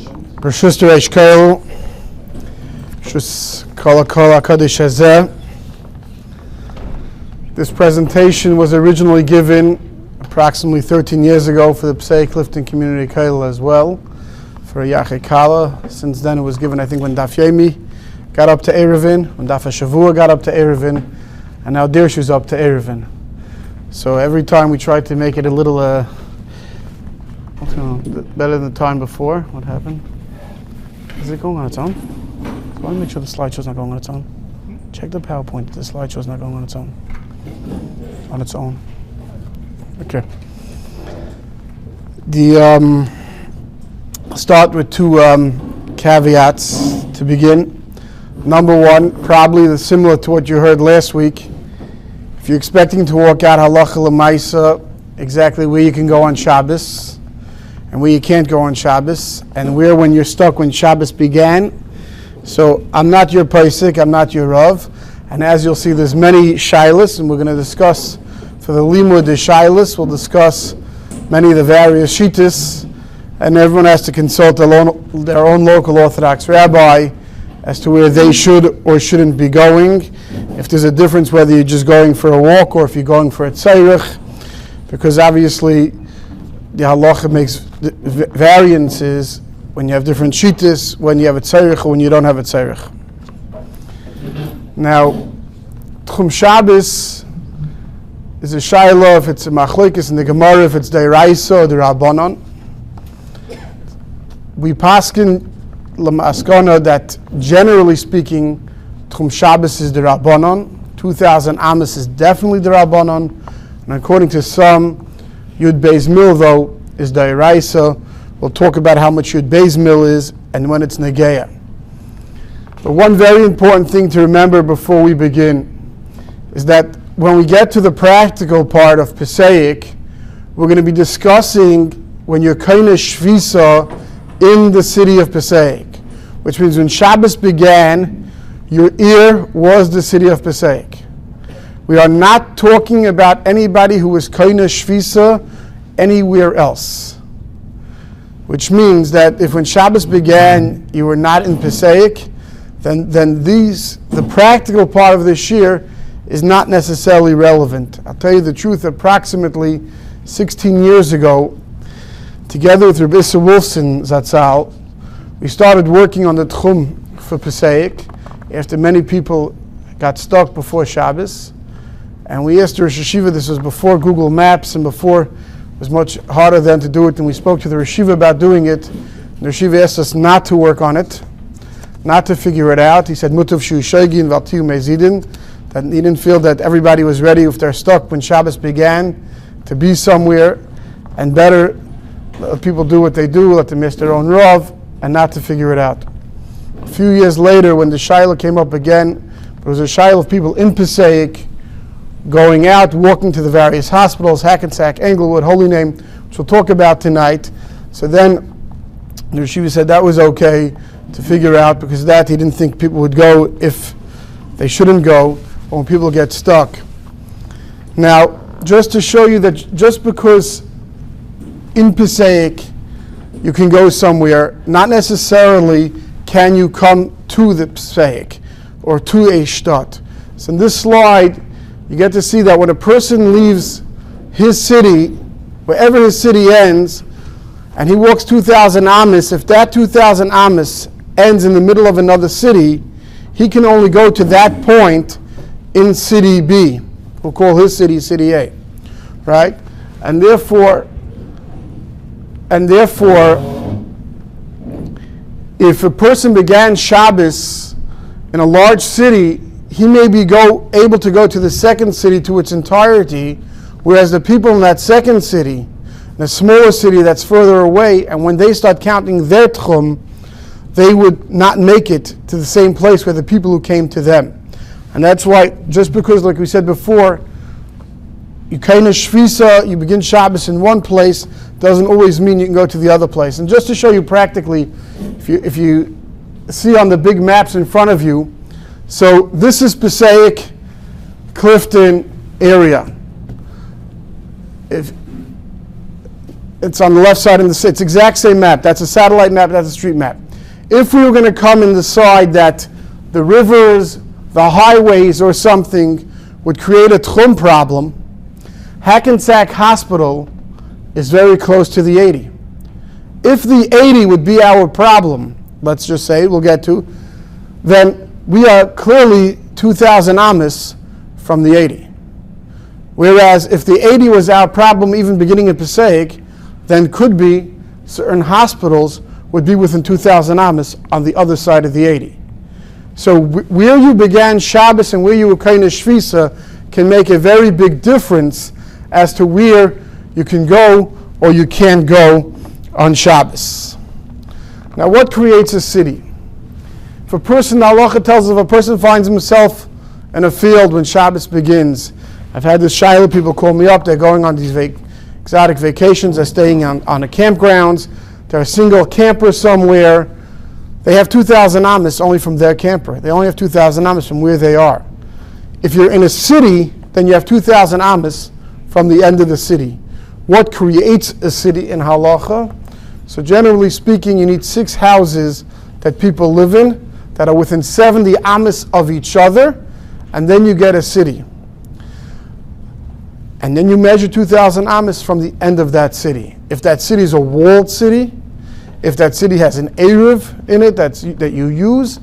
Reshus Reish Kol, Reshus Kol HaKol HaKadosh Hazeh. This presentation was originally given approximately 13 years ago for the Passaic-Clifton Community Kol as well, for a Yachei Kala. Since then it was given, I think, when Daf Yomi got up to Erevin, when Daf HaShavua got up to Erevin, and now Dirshu's up to Erevin. So every time we try to make it a little better than the time before. What happened? Is it going on its own? I want to make sure the slideshow's not going on its own. Check the PowerPoint that the slideshow's not going on its own. On its own. Okay. I'll start with two caveats to begin. Number one, probably similar to what you heard last week. If you're expecting to walk out Halacha L'maisa, exactly where you can go on Shabbos and where you can't go on Shabbos, and where when you're stuck when Shabbos began. So I'm not your Passaic, I'm not your Rav, and as you'll see there's many Shilas, and we're going to discuss for the Limud the Shilas, we'll discuss many of the various Shittas, and everyone has to consult their own local Orthodox Rabbi as to where they should or shouldn't be going. If there's a difference whether you're just going for a walk or if you're going for a tzarech, because obviously the Halacha makes variances when you have different shittas, when you have a tzarech or when you don't have a tzarech. Now, Techum Shabbos is a shayla if it's a machlokes in the Gemara, if it's d'oraisa or the Rabbanon. We paskin l'maskana that generally speaking, Techum Shabbos is the Rabbanon. 2,000 Amos is definitely the Rabbanon, and according to some, Yud Beis Mil though is d'oraisa. We'll talk about how much Yud Beis Mil is and when it's Negeya. But one very important thing to remember before we begin is that when we get to the practical part of Passaic, we're going to be discussing when you're Kaina Shvisa in the city of Passaic, which means when Shabbos began, your ear was the city of Passaic. We are not talking about anybody who was Kaina Shvisa anywhere else. Which means that if when Shabbos began you were not in Passaic, then the practical part of this year is not necessarily relevant. I'll tell you the truth, approximately 16 years ago, together with Rabbi Wolfson Zatzal, we started working on the Techum for Passaic after many people got stuck before Shabbos. And we asked the Rosh Yeshiva, this was before Google Maps and before it was much harder then to do it, and we spoke to the Rosh Yeshiva about doing it. The Rosh Yeshiva asked us not to work on it, not to figure it out. He said, Mutav shu shaygin v'altiu mezidin, that he didn't feel that everybody was ready if they're stuck when Shabbos began to be somewhere, and better let people do what they do, let them miss their own Rav, and not to figure it out. A few years later, when the Shaila came up again, there was a Shaila of people in Passaic going out, walking to the various hospitals, Hackensack, Englewood, Holy Name, which we'll talk about tonight. So then the Yeshiva said that was okay to figure out, because that he didn't think people would go if they shouldn't go, or when people get stuck. Now, just to show you that just because in Passaic you can go somewhere, not necessarily can you come to the Passaic or to a shtat. So in this slide, you get to see that when a person leaves his city, wherever his city ends, and he walks 2,000 Amos, if that 2,000 Amos ends in the middle of another city, he can only go to that point in city B. We'll call his city City A, right? And therefore, if a person began Shabbos in a large city, he may be able to go to the second city to its entirety, whereas the people in that second city, the smaller city that's further away, and when they start counting their Techum, they would not make it to the same place where the people who came to them. And that's why, just because, like we said before, you Kaina Shvisa, you begin Shabbos in one place, doesn't always mean you can go to the other place. And just to show you practically, if you see on the big maps in front of you, so this is Passaic-Clifton area. It's on the left side of the city. It's the exact same map. That's a satellite map, that's a street map. If we were going to come and decide that the rivers, the highways, or something would create a Techum problem, Hackensack Hospital is very close to the 80. If the 80 would be our problem, let's just say, we'll get to, then we are clearly 2,000 amas from the 80. Whereas if the 80 was our problem even beginning in Passaic, then could be certain hospitals would be within 2,000 amas on the other side of the 80. So where you began Shabbos and where you were kind of Shvisa can make a very big difference as to where you can go or you can't go on Shabbos. Now what creates a city? If a person, the Halacha tells us, if a person finds himself in a field when Shabbos begins, I've had this Shiloh people call me up, they're going on these exotic vacations, they're staying on the campgrounds, they're a single camper somewhere, they have 2,000 amas only from their camper. They only have 2,000 amas from where they are. If you're in a city, then you have 2,000 amas from the end of the city. What creates a city in Halacha? So generally speaking, you need 6 houses that people live in that are within 70 amas of each other, and then you get a city. And then you measure 2,000 amas from the end of that city. If that city is a walled city, if that city has an Erev in it that you use,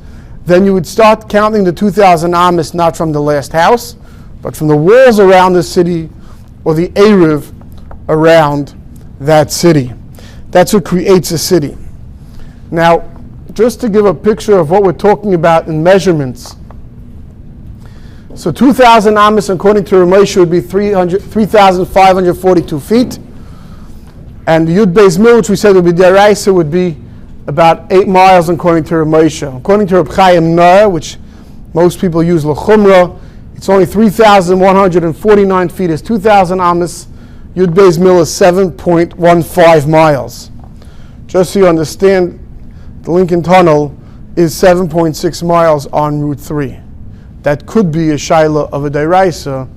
then you would start counting the 2,000 amas not from the last house, but from the walls around the city or the Erev around that city. That's what creates a city. Now, just to give a picture of what we're talking about in measurements. So 2,000 amas, according to Ramesh, would be 3,542 feet. And the Yud Beis Mil, which we said would be Deraisa, would be about 8 miles, according to Ramesh. According to Reb Chaim Ner, which most people use L'chumra, it's only 3,149 feet is 2,000 amas. Yud Beis Mil is 7.15 miles. Just so you understand, the Lincoln Tunnel is 7.6 miles on Route 3. That could be a shaila of a deraisa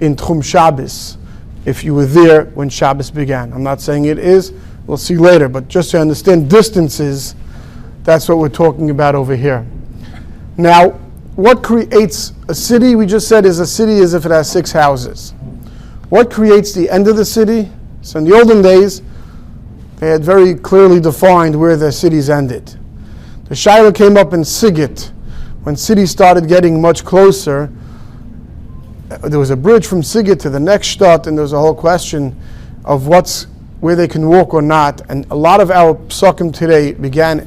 in Techum Shabbos, if you were there when Shabbos began. I'm not saying it is, we'll see later, but just to understand distances, that's what we're talking about over here. Now, what creates a city? We just said is a city is if it has 6 houses. What creates the end of the city? So in the olden days, they had very clearly defined where their cities ended. The shaila came up in Sigit. When cities started getting much closer, there was a bridge from Sigit to the next shtat, and there was a whole question of where they can walk or not. And a lot of our psukim today began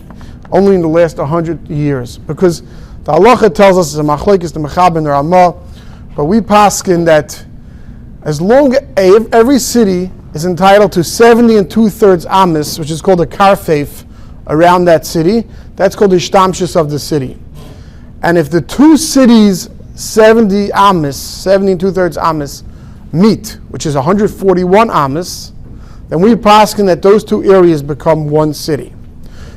only in the last 100 years, because the Halacha tells us it's a machlekes, the Mechab and the Ramah, but we paskin that as long as every city is entitled to 70 2/3 amas, which is called a karfeif, around that city, that's called the shtamshus of the city. And if the 2 cities 70 2/3 amas meet, which is 141 amas, then we paskin that those 2 areas become one city.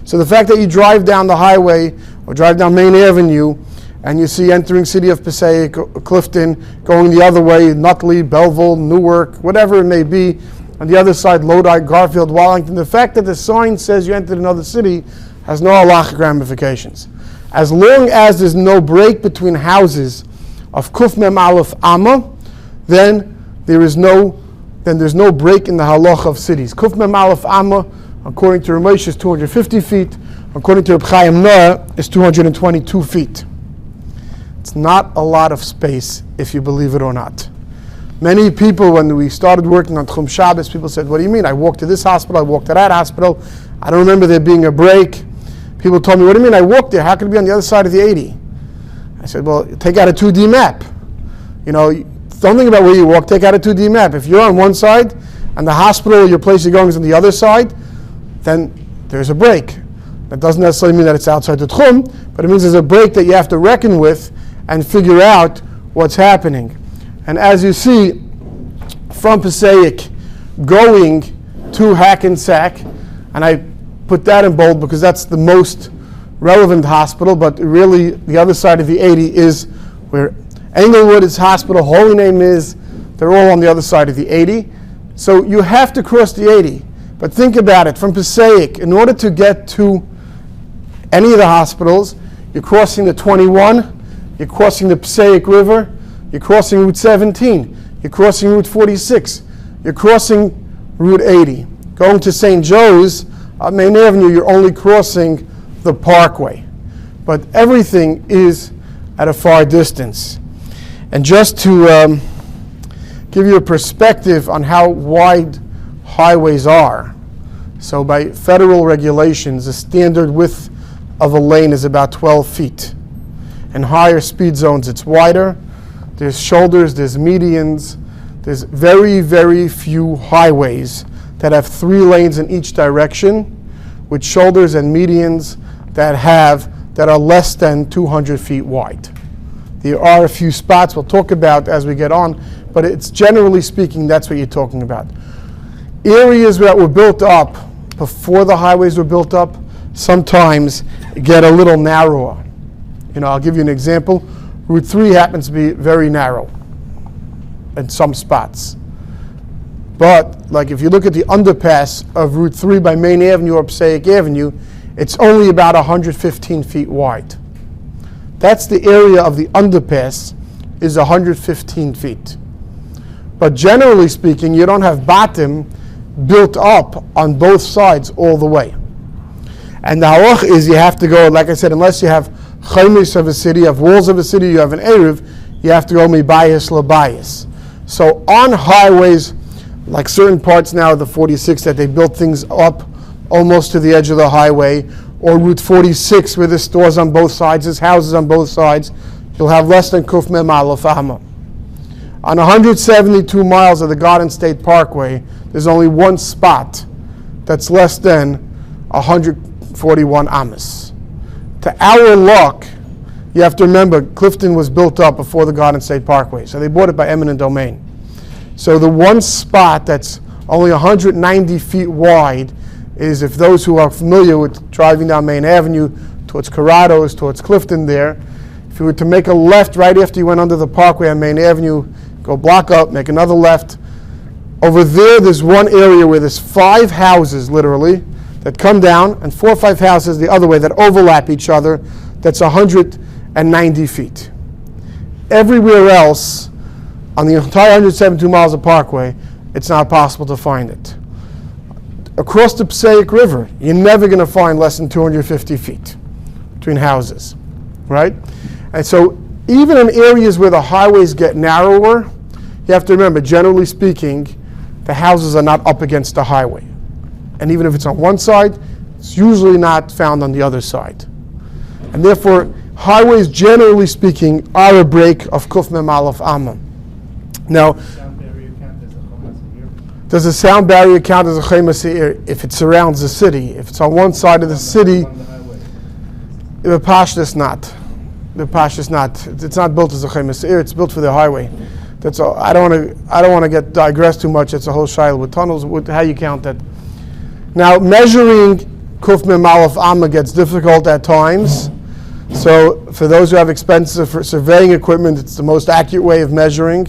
So the fact that you drive down the highway or drive down Main Avenue and you see entering city of Passaic-Clifton, going the other way, Nutley, Belleville, Newark, whatever it may be, on the other side, Lodi, Garfield, Wallington, the fact that the sign says you entered another city has no halachic ramifications. As long as there's no break between houses of Kuf Mem Aleph Amma, then there's no break in the halacha of cities. Kuf Mem Aleph Amma, according to Ramesh, is 250 feet. According to Reb Chaim Ner, is 222 feet. It's not a lot of space, if you believe it or not. Many people, when we started working on Techum Shabbos, people said, what do you mean? I walked to this hospital, I walked to that hospital. I don't remember there being a break. People told me, what do you mean I walked there? How could it be on the other side of the 80? I said, well, take out a 2D map. Don't think about where you walk, take out a 2D map. If you're on one side and the hospital or your place you're going is on the other side, then there's a break. That doesn't necessarily mean that it's outside the Techum, but it means there's a break that you have to reckon with and figure out what's happening. And as you see, from Passaic going to Hackensack, and I put that in bold because that's the most relevant hospital, but really the other side of the 80 is where Englewood is hospital, Holy Name is, they're all on the other side of the 80. So you have to cross the 80. But think about it, from Passaic, in order to get to any of the hospitals, you're crossing the 21, you're crossing the Passaic River, you're crossing Route 17, you're crossing Route 46, you're crossing Route 80. Going to St. Joe's, on Main Avenue, you're only crossing the Parkway. But everything is at a far distance. And just to give you a perspective on how wide highways are, so by federal regulations, the standard width of a lane is about 12 feet. In higher speed zones, it's wider. There's shoulders, there's medians. There's very, very few highways that have 3 lanes in each direction, with shoulders and medians that are less than 200 feet wide. There are a few spots we'll talk about as we get on, but it's generally speaking, that's what you're talking about. Areas that were built up before the highways were built up sometimes get a little narrower. I'll give you an example. Route 3 happens to be very narrow in some spots. But like if you look at the underpass of Route 3 by Main Avenue or Passaic Avenue, it's only about 115 feet wide. That's the area of the underpass is 115 feet. But generally speaking, you don't have bottom built up on both sides all the way. And the halacha is you have to go, like I said, unless you have chaymis of a city, you have walls of a city, you have an eruv, you have to go mibayis labayis. So on highways, like certain parts now of the 46 that they built things up almost to the edge of the highway, or Route 46 where there's stores on both sides, there's houses on both sides, you'll have less than kuf mem aleph amma. On 172 miles of the Garden State Parkway, there's only one spot that's less than 141 amas. To our luck, you have to remember, Clifton was built up before the Garden State Parkway, so they bought it by eminent domain. So the one spot that's only 190 feet wide is, if those who are familiar with driving down Main Avenue towards Corrado's, towards Clifton there, if you were to make a left right after you went under the Parkway on Main Avenue, go block up, make another left. Over there's one area where there's 5 houses, literally, that come down, and 4 or 5 houses the other way that overlap each other, that's 190 feet. Everywhere else, on the entire 172 miles of Parkway, it's not possible to find it. Across the Passaic River, you're never going to find less than 250 feet between houses, right? And so even in areas where the highways get narrower, you have to remember, generally speaking, the houses are not up against the highway. And even if it's on one side, it's usually not found on the other side. And therefore, highways, generally speaking, are a break of kuf mem aleph amma. Now, does the sound barrier count as a chayma if it surrounds the city? If it's on one side of the city, the pashtus not. The pashtus not. It's not built as a chayma. It's built for the highway. That's all. I don't want to get digress too much. It's a whole shaila with tunnels. With how you count that. Now, measuring kuf mem aleph amma gets difficult at times. So, for those who have expensive surveying equipment, it's the most accurate way of measuring.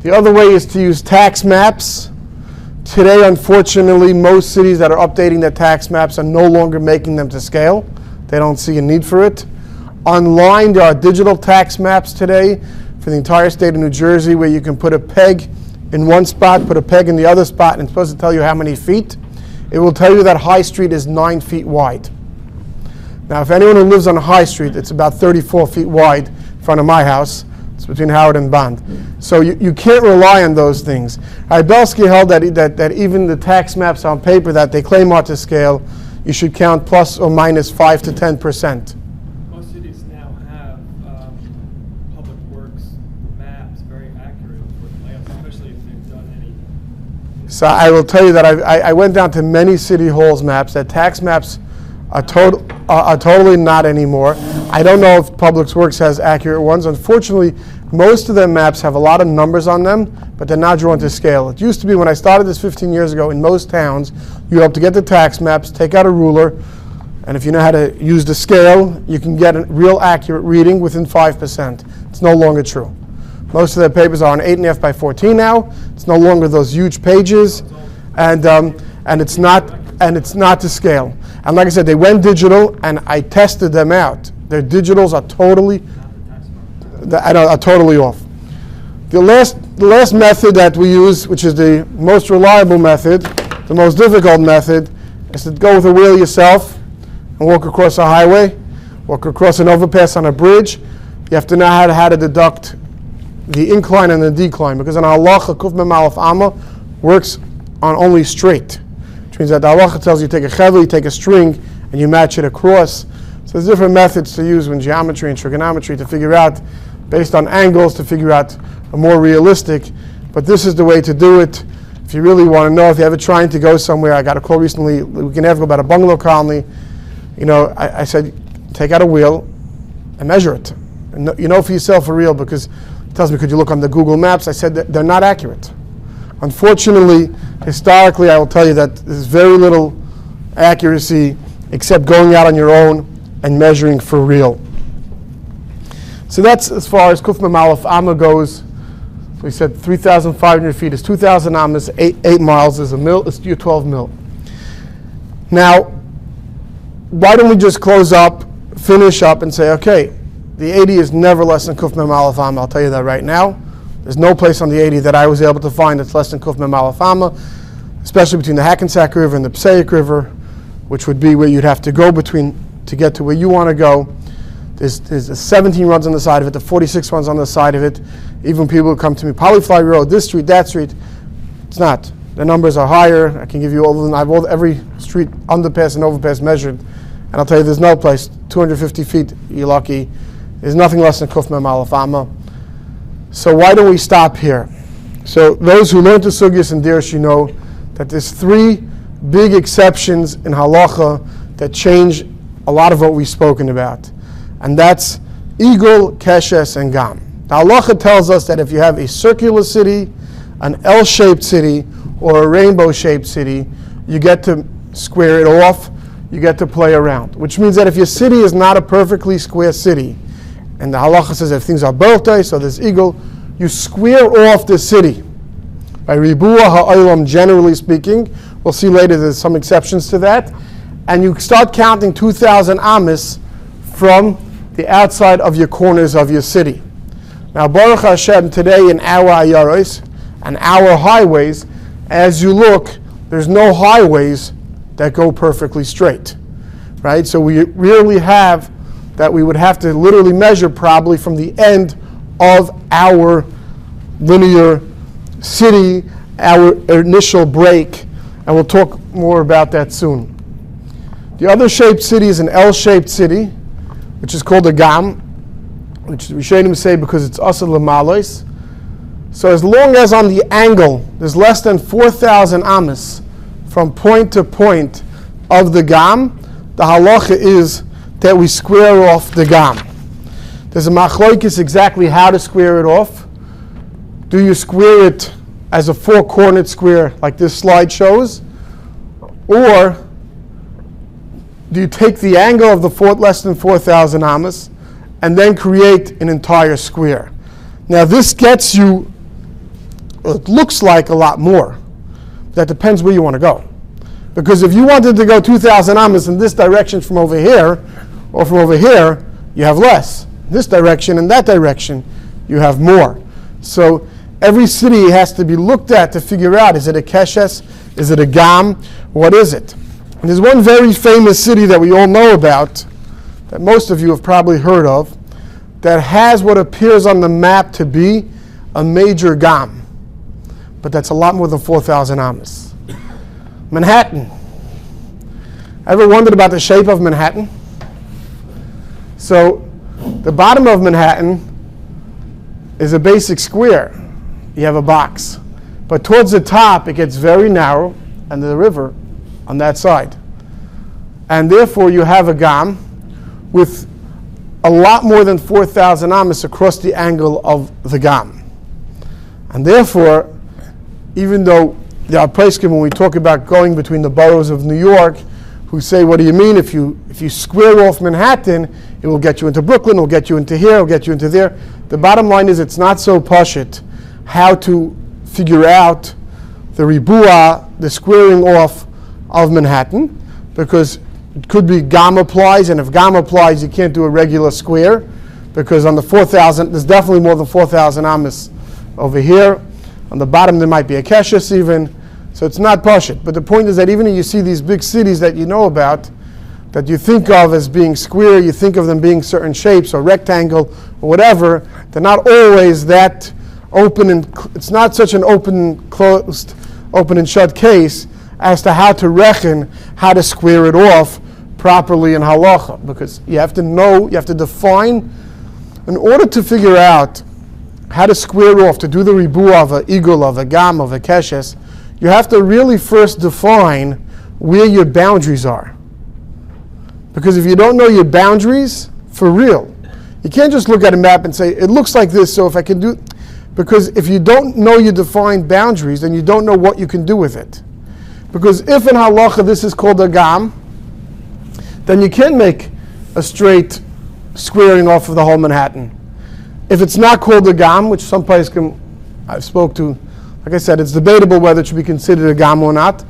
The other way is to use tax maps. Today, unfortunately, most cities that are updating their tax maps are no longer making them to scale. They don't see a need for it. Online, there are digital tax maps today for the entire state of New Jersey where you can put a peg in one spot, put a peg in the other spot, and it's supposed to tell you how many feet. It will tell you that High Street is 9 feet wide. Now, if anyone who lives on High Street, it's about 34 feet wide in front of my house. It's between Howard and Bond. So you can't rely on those things. Belsky held that even the tax maps on paper that they claim are to scale, you should count plus or minus 5 to 10%. Most cities now have public works maps, very accurate with layouts, especially if they've done any. So I will tell you that I went down to many city halls maps. That tax maps are totally not anymore. I don't know if Public Works has accurate ones. Unfortunately, most of their maps have a lot of numbers on them, but they're not drawn to scale. It used to be when I started this 15 years ago, in most towns, you have to get the tax maps, take out a ruler, and if you know how to use the scale, you can get a real accurate reading within 5%. It's no longer true. Most of their papers are on 8.5 by 14 now. It's no longer those huge pages. And and it's not to scale. And like I said, they went digital, and I tested them out. Their digitals are totally off. The last method that we use, which is the most reliable method, the most difficult method, is to go with a wheel yourself and walk across a highway, walk across an overpass on a bridge. You have to know how to deduct the incline and the decline, because in Halacha, Kuf Mem Aleph Amma works on only straight. Which means that the Halacha tells you take a chevel, you take a string, and you match it across. So there's different methods to use in geometry and trigonometry to figure out, based on angles, to figure out a more realistic. But this is the way to do it. If you really want to know, if you're ever trying to go somewhere, I got a call recently, we can have about a bungalow colony. I said, take out a wheel and measure it. And you know for yourself for real, because it tells me, could you look on the Google Maps? I said that they're not accurate. Unfortunately, historically, I will tell you that there's very little accuracy except going out on your own and measuring for real. So that's as far as Kuf Mem Aleph Amma goes. We said 3,500 feet is 2,000 Ammas, 8 miles is a mil, it's 12 mil. Now, why don't we just finish up and say, okay, the 80 is never less than Kuf Mem Aleph Amma. I'll tell you that right now. There's no place on the 80 that I was able to find that's less than Kuf Mem Aleph Amma, especially between the Hackensack River and the Passaic River, which would be where you'd have to go to get to where you want to go. There's 17 runs on the side of it, the 46 runs on the side of it. Even people come to me, Polyfly Road, this street, that street. It's not. The numbers are higher. I can give you every street, underpass and overpass measured. And I'll tell you, there's no place, 250 feet, you're lucky. There's nothing less than Kuf Mem Aleph Amma. So why don't we stop here? So those who learn the Sugyas and Dirish, you know that there's 3 big exceptions in Halacha that change a lot of what we've spoken about. And that's Eagle, Keshes, and Gam. The Halacha tells us that if you have a circular city, an L-shaped city, or a rainbow-shaped city, you get to square it off, you get to play around. Which means that if your city is not a perfectly square city, and the Halacha says if things are birthday, so there's Eagle, you square off the city. By Ribuah Ha'olam, generally speaking, we'll see later there's some exceptions to that, and you start counting 2,000 Amis from the outside of your corners of your city. Now, Baruch Hashem, today in our ayaros and our highways, as you look, there's no highways that go perfectly straight, right? So we really have that we would have to literally measure probably from the end of our linear city, our initial break, and we'll talk more about that soon. The other shaped city is an L-shaped city, which is called a Gam, which we Rishonim say because it's Asad L'Malos. So as long as on the angle there's less than 4,000 Amas from point to point of the Gam, the Halacha is that we square off the Gam. There's a machloikis exactly how to square it off. Do you square it as a 4-cornered square like this slide shows? Or do you take the angle of the less than 4,000 Amas and then create an entire square? Now this gets you, it looks like a lot more. That depends where you want to go. Because if you wanted to go 2,000 Amas in this direction from over here, or from over here, you have less. This direction and that direction, you have more. So every city has to be looked at to figure out, is it a Keshes? Is it a Gam? What is it? And there's one very famous city that we all know about, that most of you have probably heard of, that has what appears on the map to be a major Gam. But that's a lot more than 4,000 Amas. Manhattan. Ever wondered about the shape of Manhattan? So the bottom of Manhattan is a basic square. You have a box. But towards the top, it gets very narrow, and the river on that side. And therefore, you have a Gam with a lot more than 4,000 Amas across the angle of the Gam. And therefore, even though there are poskim when we talk about going between the boroughs of New York, who say, what do you mean if you square off Manhattan, it will get you into Brooklyn, it will get you into here, it will get you into there. The bottom line is it's not so pashut how to figure out the ribuah, the squaring off of Manhattan, because it could be Gam applies, and if Gam applies, you can't do a regular square, because on the 4,000, there's definitely more than 4,000 amas over here. On the bottom, there might be a keshes even, so it's not pashut. But the point is that even if you see these big cities that you know about, that you think of as being square, you think of them being certain shapes or rectangle or whatever, they're not always that open, and it's not such an open and shut case as to how to reckon, how to square it off properly in halacha, because you have to know, you have to define, in order to figure out how to square off, to do the ribu of a igul, of a gam, of a keshes, you have to really first define where your boundaries are. Because if you don't know your boundaries, for real, you can't just look at a map and say, it looks like this, so if I can do, because if you don't know your defined boundaries, then you don't know what you can do with it. Because if in halacha this is called a gam, then you can make a straight squaring off of the whole Manhattan. If it's not called a gam, which some places I've spoke to, like I said, it's debatable whether it should be considered a gam or not,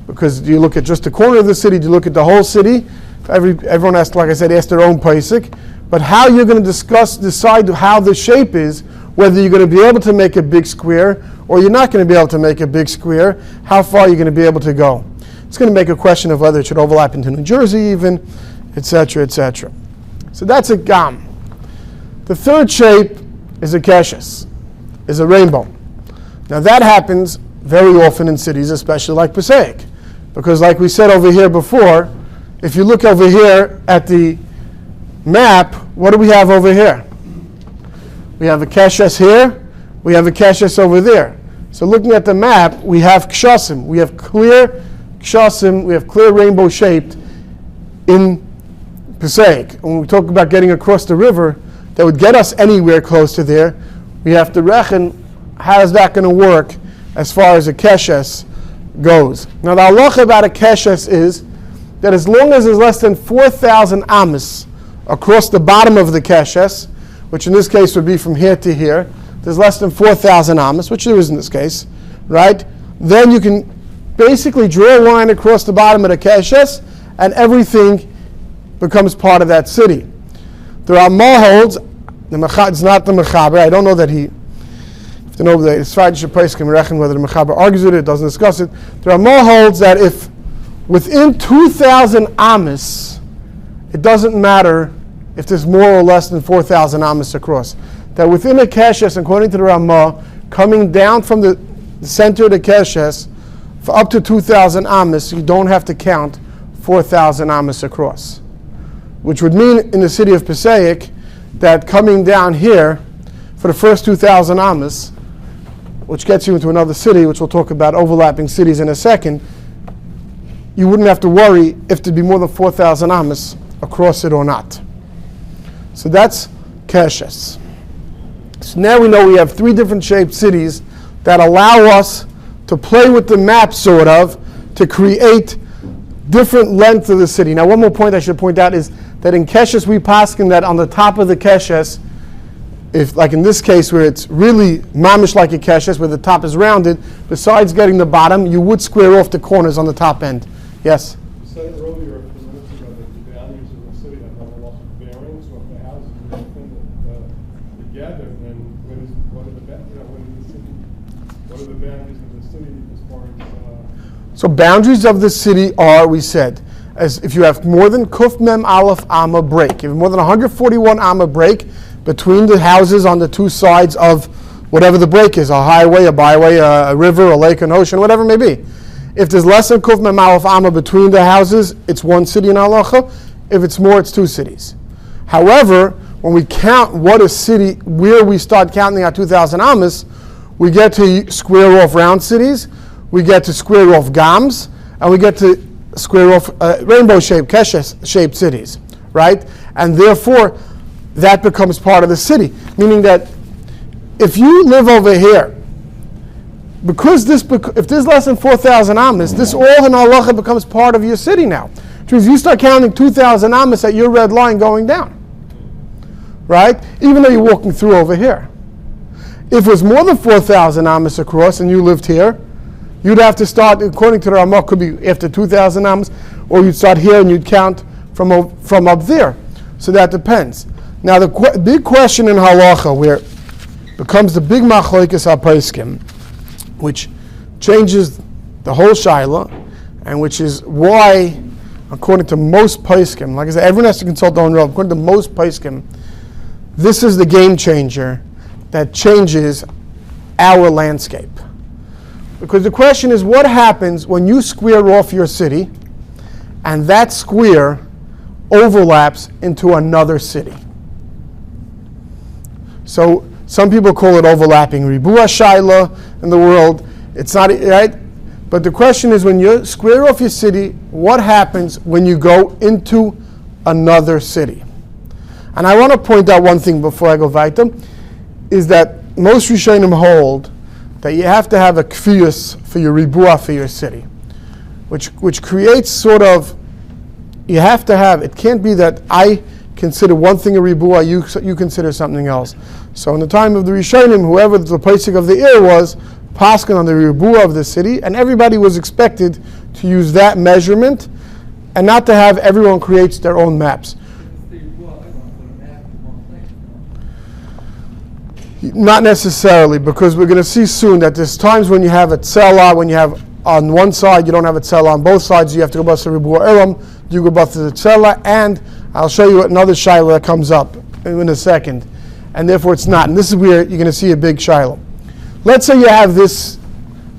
because you look at just the corner of the city, you look at the whole city, everyone has to, like I said, ask their own Passaic, but how you're going to decide how the shape is, whether you're going to be able to make a big square or you're not going to be able to make a big square, how far you're going to be able to go. It's going to make a question of whether it should overlap into New Jersey even, etc., etc. So that's a gam. The third shape is a keshes, is a rainbow. Now that happens very often in cities, especially like Passaic, because like we said over here before, if you look over here at the map, what do we have over here? We have a keshes here, we have a keshes over there. So looking at the map, we have kshasim, we have clear kshasim, we have clear rainbow shaped in Passaic. When we talk about getting across the river, that would get us anywhere close to there, we have to reckon how is that going to work as far as a keshes goes. Now the halacha about a keshes is that as long as there's less than 4,000 amas across the bottom of the keshes, which in this case would be from here to here, there's less than 4,000 amas, which there is in this case, right? Then you can basically draw a line across the bottom of the keshes, and everything becomes part of that city. The Ramah holds, it's not the Mechaber, I don't know that he, if you know the Israelish place can reckon whether the Mechaber argues with it, doesn't discuss it. The Ramah holds that if within 2,000 amas, it doesn't matter if there's more or less than 4,000 amas across. That within a keshes, according to the Ramah, coming down from the center of the keshes, for up to 2,000 amas, you don't have to count 4,000 amas across. Which would mean in the city of Passaic that coming down here for the first 2,000 amas, which gets you into another city, which we'll talk about overlapping cities in a second, you wouldn't have to worry if there'd be more than 4,000 amas across it or not. So that's keshes. So now we know we have three different shaped cities that allow us to play with the map, sort of, to create different lengths of the city. Now, one more point I should point out is that in keshes we paskin that on the top of the keshes, if like in this case where it's really mamish like a keshes, where the top is rounded, besides getting the bottom, you would square off the corners on the top end. Yes? You said earlier a few minutes ago that the values of the city have not lost bearings, so if the houses are open together, then what are the boundaries of the city as far as? So boundaries of the city are, we said, as if you have more than kuf mem aleph amma break, if you have more than 141 amma break between the houses on the two sides of whatever the break is, a highway, a byway, a river, a lake, an ocean, whatever it may be. If there's less than kuf mem aleph amma between the houses, it's one city in halacha. If it's more, it's two cities. However, when we count what a city, where we start counting our 2,000 amas, we get to square off round cities, we get to square off gams, and we get to square off rainbow-shaped, keshes-shaped cities, right? And therefore, that becomes part of the city. Meaning that if you live over here, because if there's less than 4,000 amas, this all in halacha becomes part of your city now. Which means you start counting 2,000 amas at your red line going down, right? Even though you're walking through over here. If it was more than 4,000 amas across and you lived here, you'd have to start, according to the Ramah, could be after 2,000 amos, or you'd start here and you'd count from up there. So that depends. Now the big question in Halacha, where it becomes the big machlokes haposkim, which changes the whole shaila, and which is why, according to most poskim, like I said, everyone has to consult their own Rav. According to most poskim, this is the game changer that changes our landscape. Because the question is, what happens when you square off your city and that square overlaps into another city? So some people call it overlapping Ribua Shaila in the world. It's not, right? But the question is, when you square off your city, what happens when you go into another city? And I want to point out one thing before I go weiter, is that most Rishonim hold that you have to have a kfiyus for your ribua for your city, which creates sort of, you have to have, it can't be that I consider one thing a ribua, you consider something else. So in the time of the Rishonim, whoever the Passaic of the ear was, paskin on the ribua of the city, and everybody was expected to use that measurement and not to have everyone creates their own maps. Not necessarily, because we're going to see soon that there's times when you have a tzela, when you have on one side, you don't have a tzela on both sides, you have to go bust the ribua elam, you go bust the tzela, and I'll show you another shaila that comes up in a second, and therefore it's not. And this is where you're going to see a big shaila. Let's say you have this,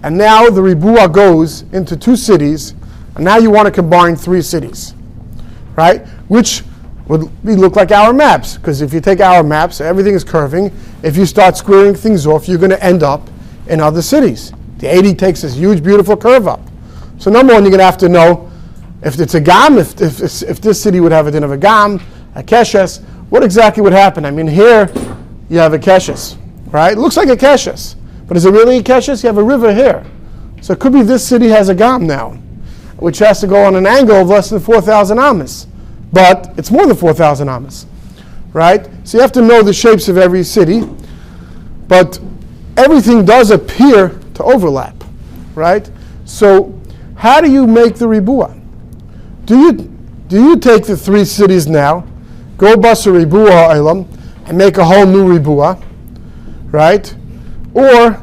and now the ribua goes into two cities, and now you want to combine three cities, right? Which would look like our maps, because if you take our maps, everything is curving. If you start squaring things off, you're going to end up in other cities. The 80 takes this huge, beautiful curve up. So number one, you're going to have to know if it's a gam, if this city would have a din of a gam, a keshes, what exactly would happen? I mean, here you have a keshes, right? It looks like a keshes, but is it really a keshes? You have a river here. So it could be this city has a gam now, which has to go on an angle of less than 4,000 amas. But it's more than 4,000 amas, right? So you have to know the shapes of every city, but everything does appear to overlap, right? So how do you make the ribua? Do you take the three cities now, go bust a ribua ilam, and make a whole new ribua, right? Or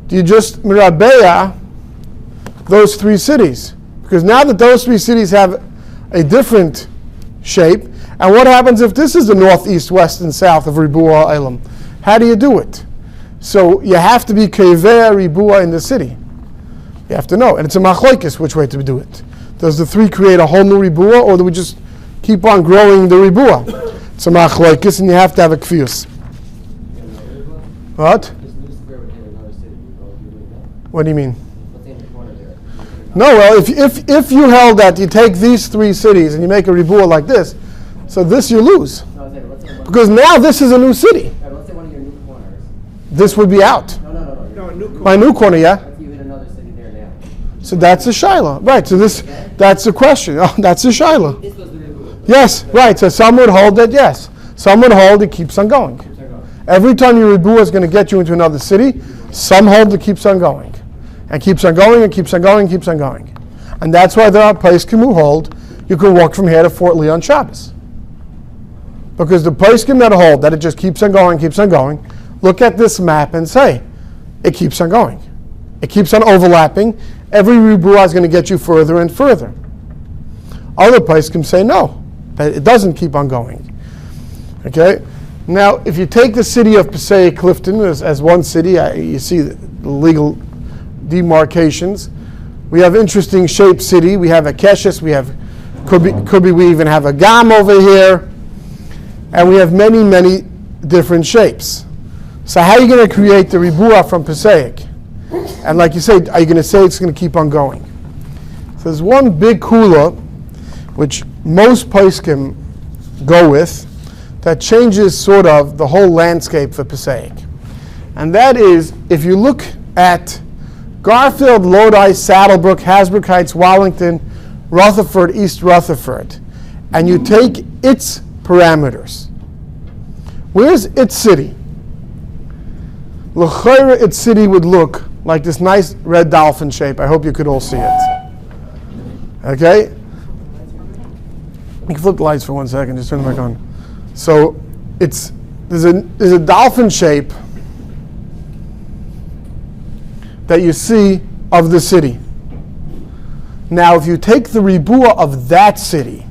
do you just mirabeya those three cities? Because now that those three cities have a different shape, and what happens if this is the north, east, west, and south of ribua ilam? How do you do it? So you have to be keveh ribua in the city. You have to know, and it's a machlokes which way to do it. Does the three create a whole new ribua, or do we just keep on growing the ribua? It's a machlokes, and you have to have a kfiyus. What? What do you mean? No, well, if you held that you take these three cities and you make a ribua like this, so this you lose. Because now this is a new city. Let's say one of your new corners. This would be out. No, a new corner. My new corner, yeah? Let's say you hit another city there now. So that's a shaila. Right, so that's the question. Oh, that's a shaila. This was the ribua. Yes, right, so some would hold that, yes. Some would hold it keeps on going. Every time your ribua is going to get you into another city, some hold it keeps on going. And keeps on going, and keeps on going, and keeps on going. And that's why there are poskim who hold you can walk from here to Fort Lee on Shabbos. Because the poskim that hold that it just keeps on going, look at this map and say, it keeps on going. It keeps on overlapping. Every ribua is going to get you further and further. Other poskim say no, that it doesn't keep on going. Okay? Now, if you take the city of Passaic-Clifton as one city, you see the legal demarcations. We have interesting shaped city. We have a keshes. We have could be we even have a gam over here, and we have many different shapes. So how are you going to create the ribua from Passaic? And like you say, are you going to say it's going to keep on going? So there's one big kula, which most poskim go with, that changes sort of the whole landscape for Passaic, and that is if you look at Garfield, Lodi, Saddlebrook, Hasbrook Heights, Wallington, Rutherford, East Rutherford, and you take its parameters. Where's its city? L'chayra, its city would look like this nice red dolphin shape. I hope you could all see it. Okay? You can flip the lights for 1 second, just turn them back on. So there's a dolphin shape that you see of the city. Now, if you take the ribua of that city,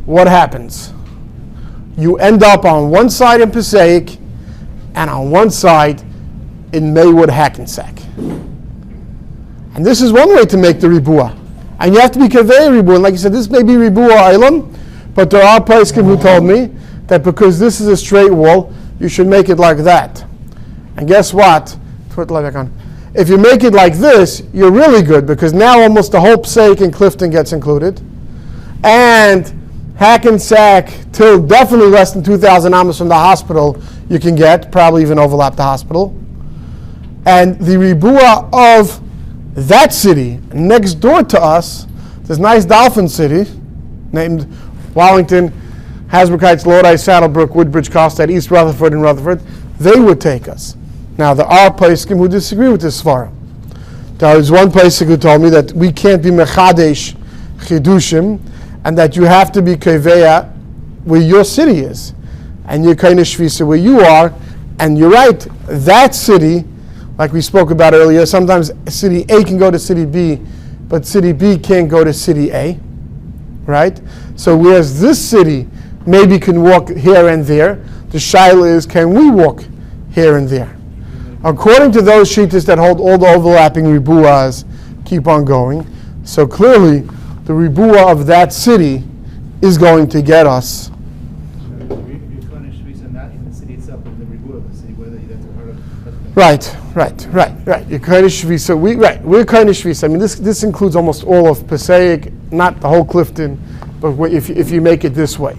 what happens? You end up on one side in Passaic and on one side in Maywood, Hackensack. And this is one way to make the ribua. And you have to be kaveh ribua. And like you said, this may be ribua island, but there are poskim who told me that because this is a straight wall, you should make it like that. And guess what? Put the light back on. If you make it like this, you're really good, because now almost the whole Passaic-Clifton gets included. And Hackensack, till definitely less than 2,000 amas from the hospital, you can get, probably even overlap the hospital. And the ribua of that city, next door to us, this nice dolphin city, named Wallington, Hasbrook Heights, Lodi, Saddlebrook, Woodbridge, Carlstadt, East Rutherford, and Rutherford, they would take us. Now, there are poskim who disagree with this svara. There is one poskim who told me that we can't be mechadesh chidushim, and that you have to be keveya where your city is, and you're kind of shvisa where you are. And you're right, that city, like we spoke about earlier, sometimes city A can go to city B, but city B can't go to city A, right? So whereas this city maybe can walk here and there, the shaila is, can we walk here and there? According to those shittas that hold all the overlapping ribuas, keep on going. So clearly, the ribua of that city is going to get us. Right. You're kind of shvisa. We're kind of shvisa. I mean, this includes almost all of Passaic, not the whole Clifton, but if you make it this way.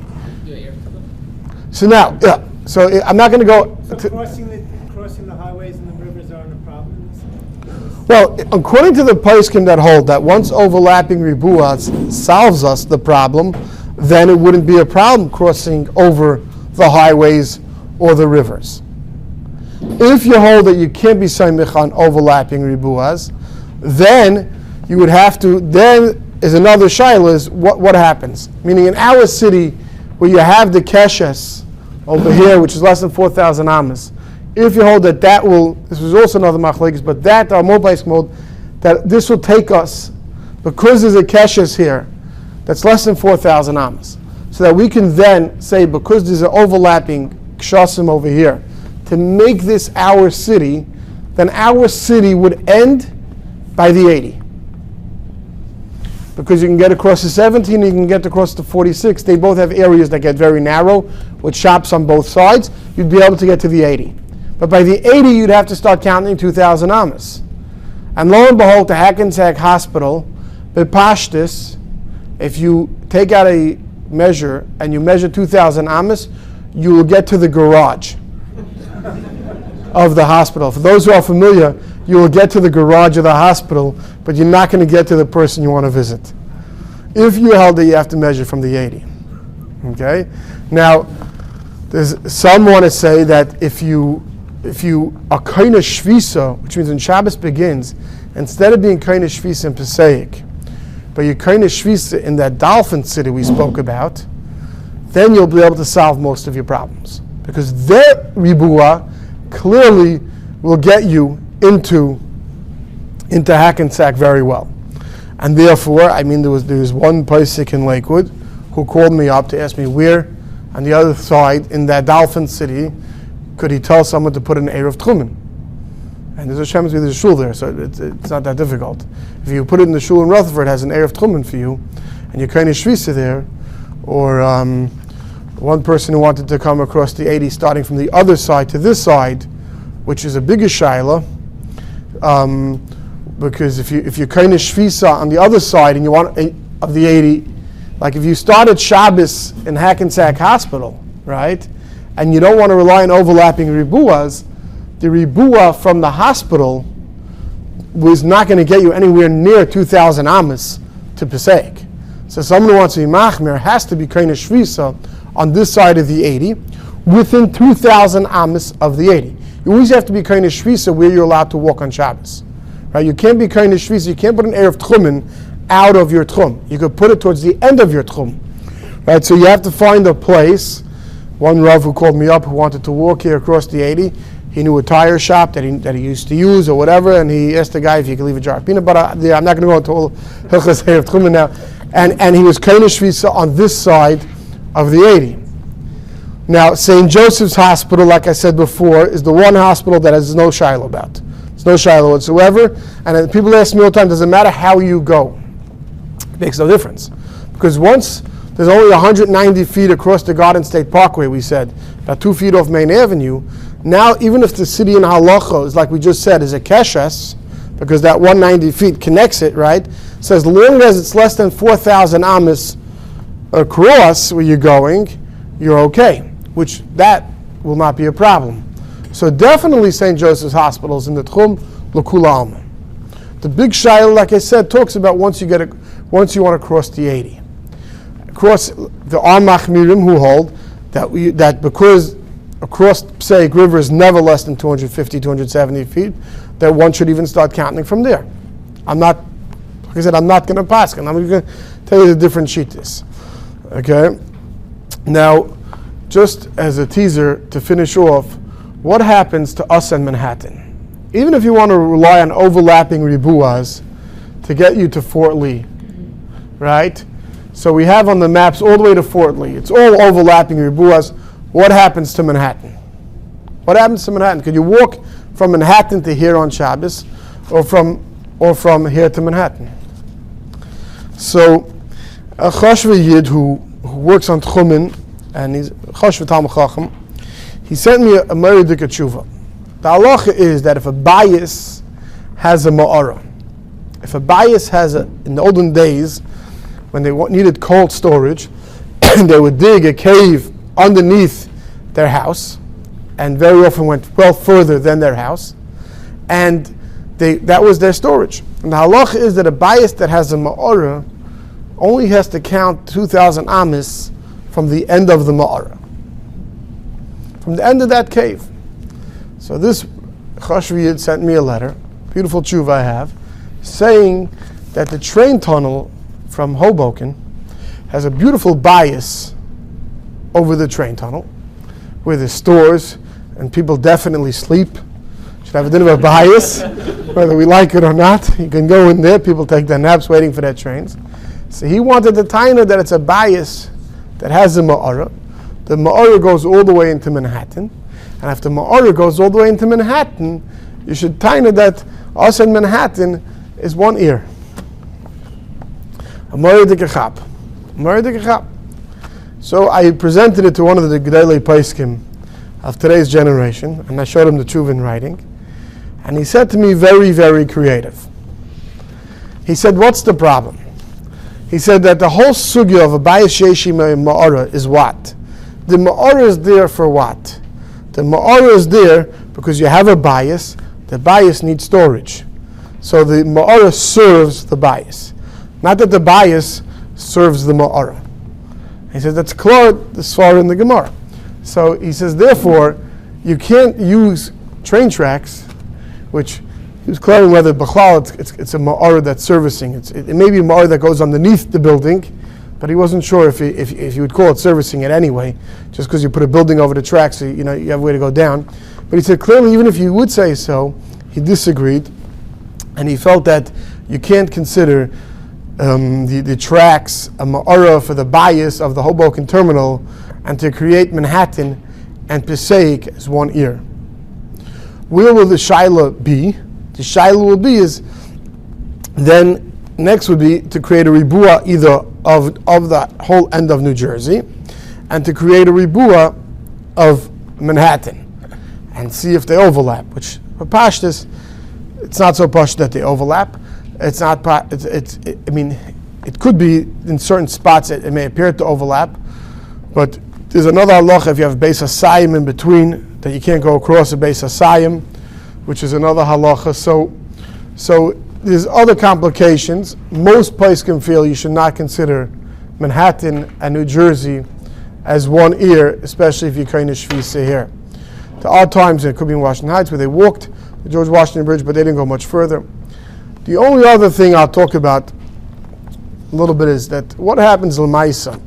So now, so I'm not going to go. So crossing the highways and the rivers aren't a problem? Well, according to the poskim that hold that once overlapping ribuas solves us the problem, then it wouldn't be a problem crossing over the highways or the rivers. If you hold that you can't be saimich on overlapping ribuas, then you would have to, then is another shaila is what happens? Meaning in our city, where you have the keshes over here, which is less than 4,000 amas, if you hold that will, this was also another machlekes, but that our mobile mode, that this will take us, because there's a keshes here, that's less than 4,000 amas, so that we can then say, because there's an overlapping kshasim over here, to make this our city, then our city would end by the 80. Because you can get across the 17, you can get across the 46. They both have areas that get very narrow, with shops on both sides. You'd be able to get to the 80. But by the 80, you'd have to start counting 2,000 amas. And lo and behold, the Hackensack Hospital, Bepashtis, if you take out a measure and you measure 2,000 amas, you will get to the garage of the hospital. For those who are familiar, you will get to the garage of the hospital, but you're not going to get to the person you want to visit. If you held it, you have to measure from the 80. Okay? Now, some want to say that if you are kind of shvisa, which means when Shabbos begins, instead of being kind of shvisa in Passaic, but you're kind of shvisa in that dolphin city we spoke about, then you'll be able to solve most of your problems. Because their ribua clearly will get you into Hackensack very well. And therefore, I mean, there was one Passaic in Lakewood who called me up to ask me where, on the other side, in that dolphin city, could he tell someone to put an Erev Techum? And there's a shul there, so it's not that difficult. If you put it in the shul in Rutherford, it has an Erev Techum for you, and you're kind of shvisa there, or one person who wanted to come across the 80 starting from the other side to this side, which is a bigger shaila, because if you're kind of shvisa on the other side and you want of the 80, like if you started Shabbos in Hackensack Hospital, right, and you don't want to rely on overlapping ribuas, the ribua from the hospital was not going to get you anywhere near 2,000 amas to Passaic. So someone who wants to be machmir has to be kind of shvisa on this side of the 80, within 2,000 amas of the 80. You always have to be kind of shvisa where you're allowed to walk on Shabbos. Right? You can't be kind of shvisa. You can't put an Erev Tchumen out of your Tchum. You could put it towards the end of your Tchum. Right? So you have to find a place. One Rav who called me up who wanted to walk here across the 80, he knew a tire shop that he used to use or whatever, and he asked the guy if he could leave a jar of peanut butter. I'm not going to go into all Hilchas Erev Tchumen now. And he was kind of shvisa on this side of the 80. Now, St. Joseph's Hospital, like I said before, is the one hospital that has no shiloh about. There's no shiloh whatsoever. And then people ask me all the time, does it matter how you go? It makes no difference. Because once there's only 190 feet across the Garden State Parkway, we said, about 2 feet off Main Avenue. Now, even if the city in Halacha, is like we just said, is a keshes, because that 190 feet connects it, right? So as long as it's less than 4,000 amas across where you're going, you're okay, which that will not be a problem. So definitely St. Joseph's Hospital is in the Tchum L'Kula Alma. The big shayla, like I said, talks about once you want to cross the 80. Across the Machmirim who hold that because across Passaic River is never less than 250, 270 feet, that one should even start counting from there. Like I said, I'm not going to pass, and I'm going to tell you the different shittas. Okay? Now, just as a teaser to finish off, what happens to us in Manhattan? Even if you want to rely on overlapping ribuas to get you to Fort Lee, right? So we have on the maps all the way to Fort Lee. It's all overlapping ribuas. What happens to Manhattan? What happens to Manhattan? Could you walk from Manhattan to here on Shabbos, or from here to Manhattan? So a Chashva Yid who works on Tchumen, and he's Chashva Talmud Chacham, he sent me a Mordechai tshuva. The halacha is that if a bias has a ma'ara, in the olden days, when they needed cold storage, they would dig a cave underneath their house, and very often went well further than their house, and that was their storage. And the halacha is that a bias that has a ma'ara only has to count 2,000 amis from the end of the ma'ara, from the end of that cave. So this Chashvi Yid sent me a letter, beautiful tshuva I have, saying that the train tunnel from Hoboken has a beautiful bias over the train tunnel, where there's stores and people definitely sleep. Should have a bit of a bias, whether we like it or not. You can go in there, people take their naps waiting for their trains. So he wanted the taina that it's a bias that has a ma'ara. The ma'ara goes all the way into Manhattan. And if the ma'ara goes all the way into Manhattan, you should taina that us in Manhattan is one ear. A Mordechai Chap. So I presented it to one of the Gedolei Poskim of today's generation, and I showed him the tshuva in writing. And he said to me, very, very creative. He said, what's the problem? He said that the whole sugya of a bias yeshima ma'ara is what? The ma'ara is there for what? The ma'ara is there because you have a bias. The bias needs storage. So the ma'ara serves the bias. Not that the bias serves the ma'ara. He says that's clear this far in the Gemara. So he says, therefore, you can't use train tracks, which he was clearing whether b'chlal it's a ma'ara that's servicing. It may be a ma'ara that goes underneath the building, but he wasn't sure if you would call it servicing it anyway, just because you put a building over the tracks, so you have a way to go down. But he said clearly, even if you would say so, he disagreed, and he felt that you can't consider the tracks a ma'ara for the bias of the Hoboken terminal, and to create Manhattan and Passaic as one ear. Where will the shaila be? The shaila will be is then next would be to create a ribua either of the whole end of New Jersey, and to create a ribua of Manhattan, and see if they overlap. Which for pashtus, it's not so pashtus that they overlap. It's not. It could be in certain spots it may appear to overlap, but there's another halacha if you have Beis Hasayim in between that you can't go across a Beis Hasayim, which is another halacha. So there's other complications. Most poskim feel you should not consider Manhattan and New Jersey as one ear, especially if you're kind of shvisa here. There are times, it could be in Washington Heights, where they walked the George Washington Bridge, but they didn't go much further. The only other thing I'll talk about a little bit is that what happens l'maisa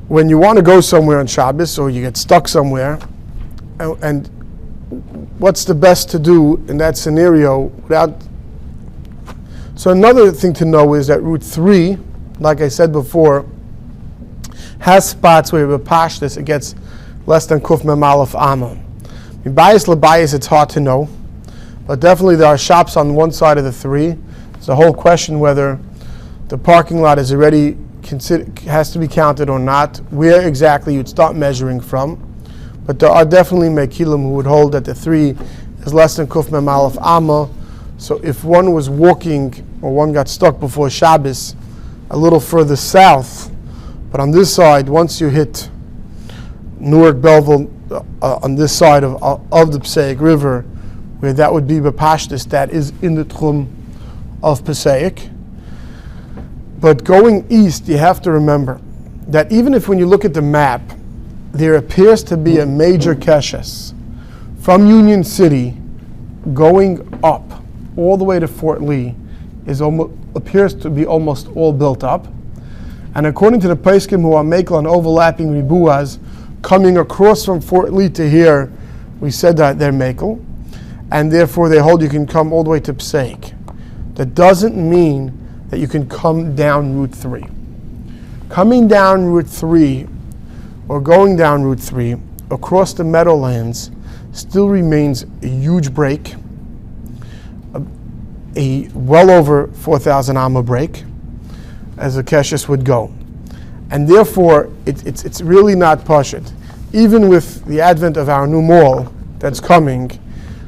when you want to go somewhere on Shabbos or you get stuck somewhere, and what's the best to do in that scenario without. So another thing to know is that Route 3, like I said before, has spots where with pashtus it gets less than kuf mem aleph amma. In bias lebias it's hard to know, but definitely there are shops on one side of the 3. It's a whole question whether the parking lot is already has to be counted or not, where exactly you'd start measuring from. But there are definitely mekilim who would hold that the 3 is less than kuf mem aleph amma. So if one was walking or one got stuck before Shabbos a little further south, but on this side, once you hit Newark, Belleville, on this side of the Passaic River, where that would be Bepashtis, that is in the Techum of Passaic. But going east, you have to remember that even if when you look at the map, there appears to be a major keshes from Union City going up all the way to Fort Lee appears to be almost all built up. And according to the Paiskim who are makel on overlapping ribuas coming across from Fort Lee to here, we said that they're makel, and therefore they hold you can come all the way to Passaic. That doesn't mean that you can come down Route 3. Coming down Route 3 or going down Route 3 across the Meadowlands still remains a huge break, a well over 4,000 amma break, as a keshes would go. And therefore, it's really not pashut. Even with the advent of our new mall that's coming,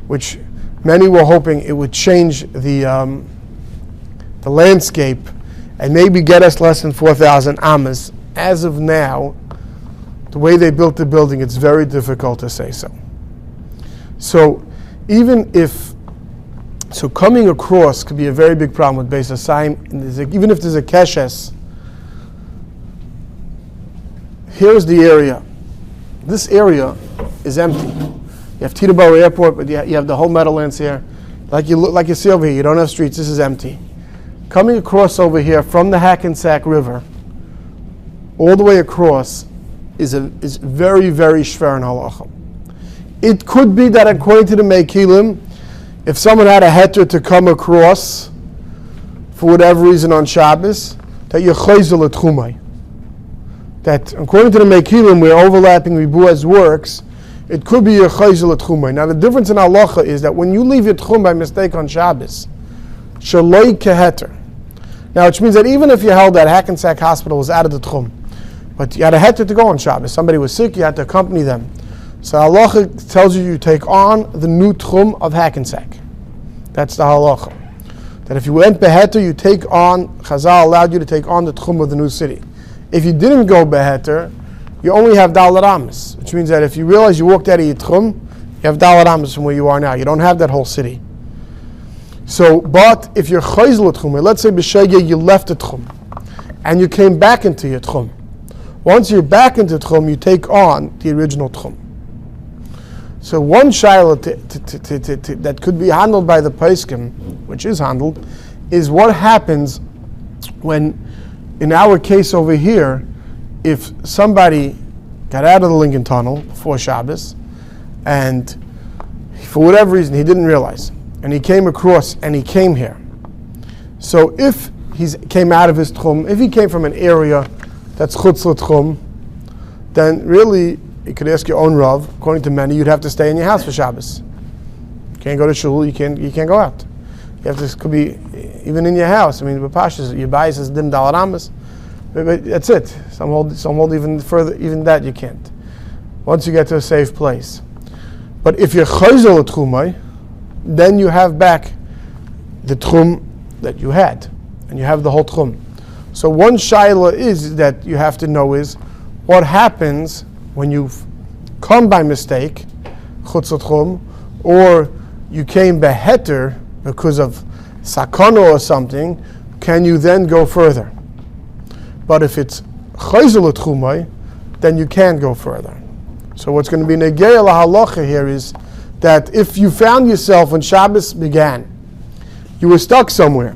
which many were hoping it would change the landscape and maybe get us less than 4,000 ammas. As of now, the way they built the building, it's very difficult to say so. So even if, so coming across could be a very big problem with Beis Hasayim. Even if there's a keshes, here's the area. This area is empty. You have Teterboro Airport, but you have the whole Meadowlands here. Like you see over here, you don't have streets, this is empty. Coming across over here from the Hackensack River, all the way across, is very, very shver in halacha. It could be that according to the Mekilim, if someone had a heter to come across for whatever reason on Shabbos, that you're chayzel at chumay. That according to the Mekilim, where overlapping ribuas works, it could be your chayzel at chumay. Now the difference in halacha is that when you leave your tchum by mistake on Shabbos, shaloi keheter. Now which means that even if you held that Hackensack Hospital was out of the tchum, but you had a heter to go on Shabbos, somebody was sick, you had to accompany them. So halacha tells you take on the new tchum of Hackensack. That's the halacha. That if you went beheter, you take on, Chazal allowed you to take on the tchum of the new city. If you didn't go beheter, you only have dalet amas, which means that if you realize you walked out of your tchum, you have dalet amas from where you are now. You don't have that whole city. So, but if you're chayzel tchum, let's say b'shegeh you left the tchum, and you came back into your tchum. Once you're back into tchum, you take on the original tchum. So one shaila that could be handled by the Paiskim, which is handled, is what happens when, in our case over here, if somebody got out of the Lincoln Tunnel before Shabbos, and for whatever reason he didn't realize, and he came across and he came here. So if he came out of his tchum, if he came from an area that's chutz l'tchum, then really you could ask your own Rav. According to many, you'd have to stay in your house for Shabbos. You can't go to shul. You can't go out. You have to. Could be even in your house. I mean, the pashas, your bias is dim dalat amas, but that's it. Some hold even further. Even that you can't. Once you get to a safe place. But if you're chayzel tchumay, then you have back the tchum that you had, and you have the whole tchum. So one shaila is that you have to know is what happens when you've come by mistake, chutz l'tchum, or you came beheter because of sakano or something, can you then go further? But if it's chayzel l'tchumay, then you can't go further. So what's going to be negei la halacha here is that if you found yourself when Shabbos began, you were stuck somewhere,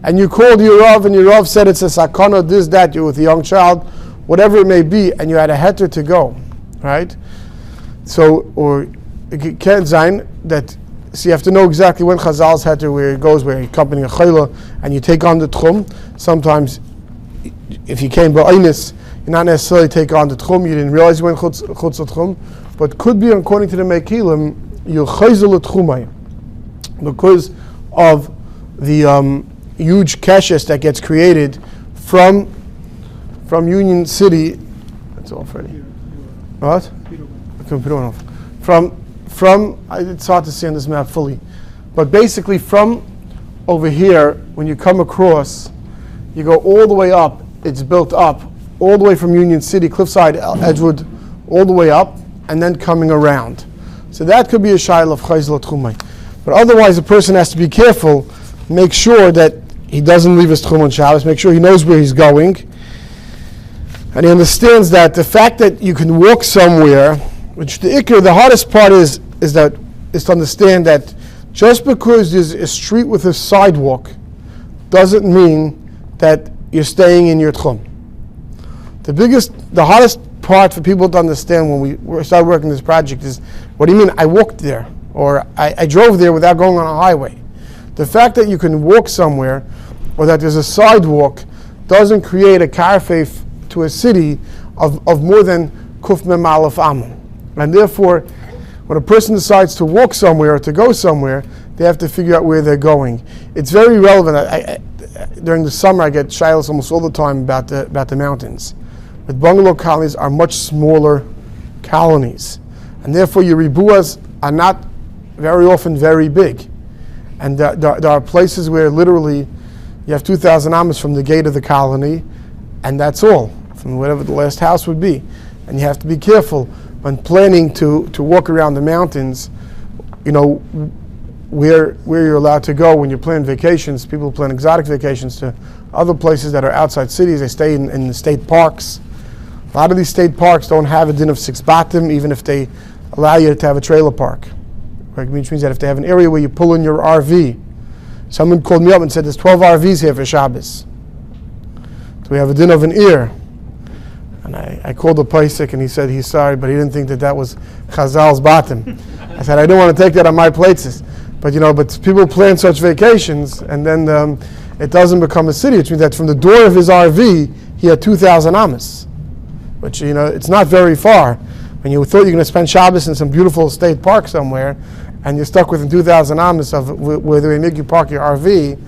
and you called your Rav, and your Rav said it's a sakana, this, that, you're with a young child, whatever it may be, and you had a heter to go, right? So, or it can't sein that, so you have to know exactly when Chazal's heter, where it goes, where you're accompanying a chayla, and you take on the Techum. Sometimes, if you came ba'aynis, you're not necessarily take on the Techum, you didn't realize you went chutz Techum, but could be, according to the Mekilim, you'll chayzel Techumay, because of the huge keshes that gets created from Union City. That's all, Freddie. What? From it's hard to see on this map fully, but basically from over here, when you come across, you go all the way up. It's built up all the way from Union City, Cliffside, Edgewood, all the way up, and then coming around. So that could be a shayla of chayzel Techumay. But otherwise, the person has to be careful, make sure that he doesn't leave his Techum on Shabbos, make sure he knows where he's going, and he understands that the fact that you can walk somewhere, which the hardest part is to understand that just because there's a street with a sidewalk doesn't mean that you're staying in your Techum. The hardest part for people to understand when we start working this project is, what do you mean I walked there? Or I drove there without going on a highway. The fact that you can walk somewhere, or that there's a sidewalk, doesn't create a karfeif to a city of more than kuf mem aleph amah. And therefore, when a person decides to walk somewhere or to go somewhere, they have to figure out where they're going. It's very relevant. During the summer, I get shilas almost all the time about the mountains. But bungalow colonies are much smaller colonies, and therefore your ribuas are not very often very big. And there are places where literally you have 2,000 amas from the gate of the colony, and that's all, from whatever the last house would be. And you have to be careful when planning to walk around the mountains, you know, where you're allowed to go when you plan vacations. People plan exotic vacations to other places that are outside cities. They stay in the state parks. A lot of these state parks don't have a din of 6 batim, even if they allow you to have a trailer park. Which means that if they have an area where you pull in your RV, someone called me up and said, there's 12 RVs here for Shabbos. Do we have a din of an ear? And I called the Passaic, and he said he's sorry, but he didn't think that was Chazal's batim. I said, I don't want to take that on my places. But but people plan such vacations, and then it doesn't become a city, which means that from the door of his RV, he had 2,000 amas, which, it's not very far. When you thought you were going to spend Shabbos in some beautiful state park somewhere, and you're stuck within 2,000 amas of where they make you park your RV,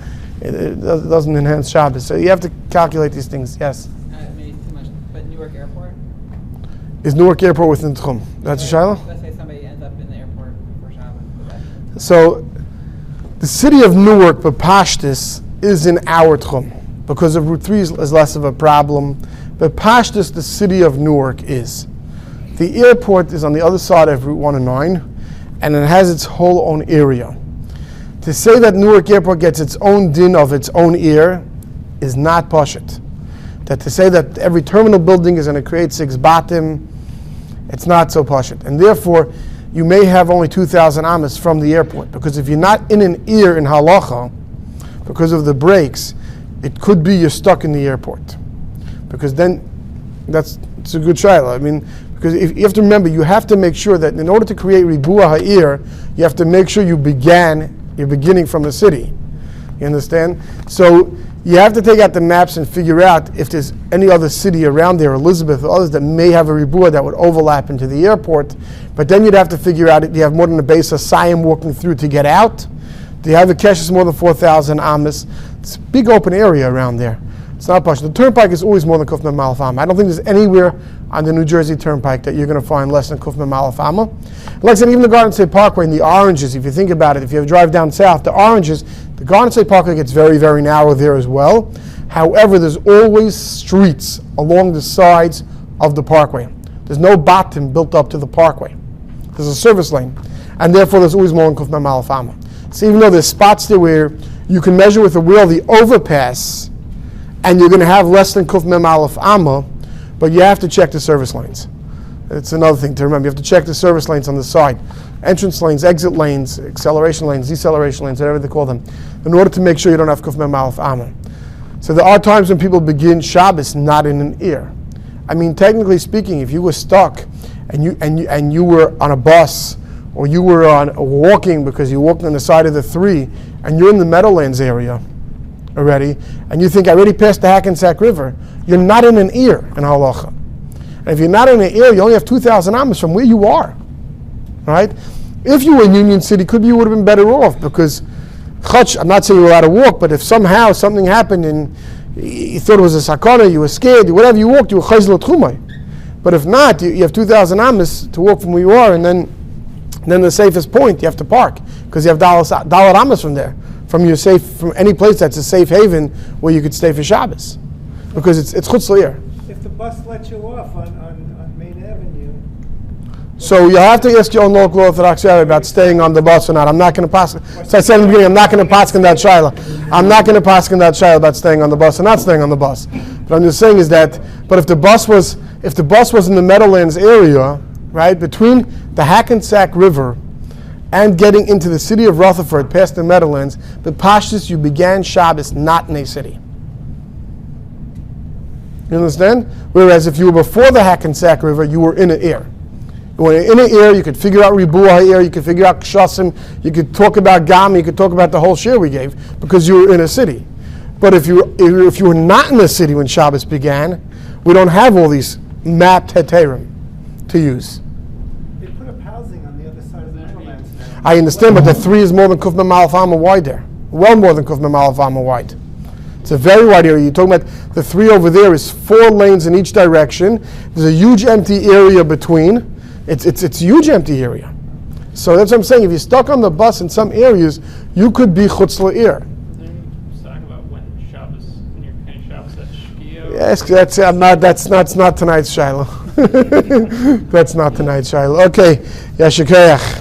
it doesn't enhance Shabbos. So you have to calculate these things, yes? Maybe too much, but Newark Airport? Is Newark Airport within Techum? That's a Shiloh? Let's say somebody ends up in the airport for Shabbos. So, the city of Newark, Bepashtis, is in our Techum. Because of Route 3 is less of a problem. Bepashtis, the city of Newark, is. The airport is on the other side of Route 109, and it has its whole own area. To say that Newark Airport gets its own din of its own ear is not pashut. That to say that every terminal building is going to create 6 batim, it's not so pashut. And therefore, you may have only 2,000 amas from the airport, because if you're not in an ear in Halacha, because of the brakes, it could be you're stuck in the airport. Because then, it's a good shayla. I mean, because if you have to remember, you have to make sure that in order to create Ribua Ha'ir, you have to make sure you're beginning from the city. You understand? So you have to take out the maps and figure out if there's any other city around there, Elizabeth or others, that may have a Ribua that would overlap into the airport. But then you'd have to figure out if you have more than a base of Sayim walking through to get out. Do you have a Keshes more than 4,000 amas? It's a big open area around there. It's not partial. The turnpike is always more than Kuf Mem Aleph Amma. I don't think there's anywhere on the New Jersey Turnpike that you're going to find less than Kuf Mem Aleph Amma. Like I said, even the Garden State Parkway and the Oranges, if you think about it, if you drive down south, the Oranges, the Garden State Parkway gets very, very narrow there as well. However, there's always streets along the sides of the parkway. There's no batim built up to the parkway. There's a service lane. And therefore, there's always more than Kuf Mem Aleph Amma. So even though there's spots there where you can measure with a wheel the overpass, and you're going to have less than Kuf Mem Aleph Amma, but you have to check the service lanes. It's another thing to remember. You have to check the service lanes on the side. entrance lanes, exit lanes, acceleration lanes, deceleration lanes, whatever they call them, in order to make sure you don't have kuf mem aleph amma. So there are times when people begin Shabbos not in an ear. I mean, technically speaking, if you were stuck and you were on a bus or you were walking because you walked on the side of the 3 and you're in the Meadowlands area already, and you think I already passed the Hackensack River, you're not in an ear in Halacha. And if you're not in an ear, you only have 2,000 amas from where you are, right? If you were in Union City, could be you would have been better off because I'm not saying you were allowed to walk, but if somehow something happened and you thought it was a sakana, you were scared, whatever you walked, you were chayz l'tchumay. But if not, you have 2,000 amas to walk from where you are, and then the safest point you have to park because you have dollar amas from there, from any place that's a safe haven where you could stay for Shabbos, because it's chutz l'ir. If the bus lets you off on Main Avenue. So you'll have to ask your own local Orthodox area about staying on the bus or not. I'm not going to pass. So I said in the beginning, I'm not going to pass in that shaila. I'm not going to pass in that shaila about staying on the bus or not staying on the bus. But I'm just saying is that, but if the bus was in the Meadowlands area, right, between the Hackensack River and getting into the city of Rutherford past the Meadowlands, the Pashtus, you began Shabbos not in a city. You understand? Whereas if you were before the Hackensack River, you were in an ear. When you're in an ear, you could figure out Ribuah ear, you could figure out Kshasim, you could talk about Gam, you could talk about the whole share we gave, because you were in a city. But if you were not in a city when Shabbos began, we don't have all these mapped heterim to use. They put up housing on the other side of the Relevance now. I understand, but the 3 is more than Kuf Mem Aleph Amma wide there. Well more than Kuf Mem Aleph Amma wide. It's a very wide area. You're talking about the 3 over there is 4 lanes in each direction. There's a huge empty area between. It's a huge empty area. So that's what I'm saying. If you're stuck on the bus in some areas, you could be chutz l'ir. Talking about when you're paying Shabbos at Shkia. Yes, that's not tonight's Shiloh. That's not tonight's Shiloh. Okay, Yashikayach.